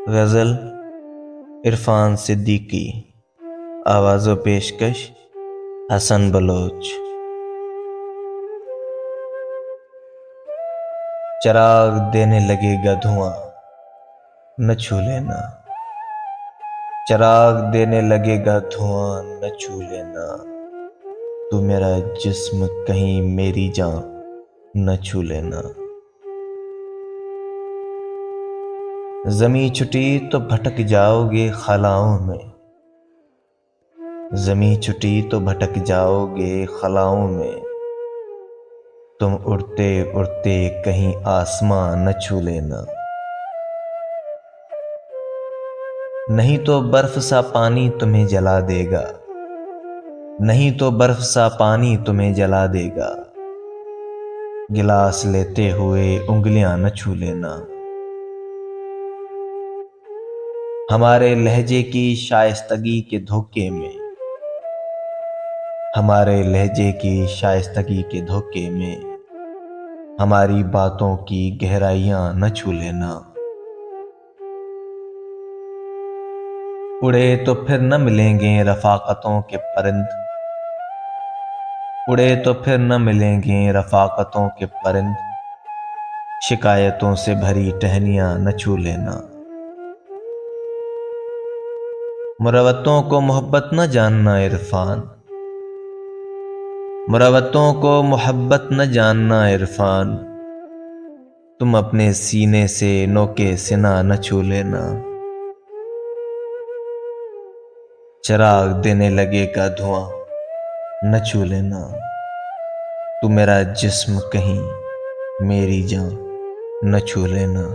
गज़ल इरफान सिद्दीकी। आवाज़ व पेशकश हसन बलोच। चिराग देने लगेगा धुआं न छू लेना, चिराग देने लगेगा धुआं न छू लेना। तू मेरा जिस्म कहीं मेरी जान न छू लेना। ज़मीं छुटी तो भटक जाओगे खलाओं में, ज़मीं छुटी तो भटक जाओगे खलाओं में। तुम उड़ते उड़ते कहीं आसमां न छू लेना। नहीं तो बर्फ सा पानी तुम्हें जला देगा, नहीं तो बर्फ सा पानी तुम्हें जला देगा। गिलास लेते हुए उंगलियां न छू लेना। हमारे लहजे की शाइस्तगी के धोखे में, हमारे लहजे की शाइस्तगी के धोखे में। हमारी बातों की गहराइयां न छू लेना। उड़े तो फिर न मिलेंगे रफाकतों के परिंद, उड़े तो फिर न मिलेंगे रफाकतों के परिंद। शिकायतों से भरी टहनियां न छू लेना। मुरवत्तों को मोहब्बत न जानना इरफान, मुरवत्तों को मोहब्बत न जानना इरफान। तुम अपने सीने से नोके सिना न छू लेना। चिराग देने लगेगा धुआं न छू लेना। तू मेरा जिस्म कहीं मेरी जान न छू लेना।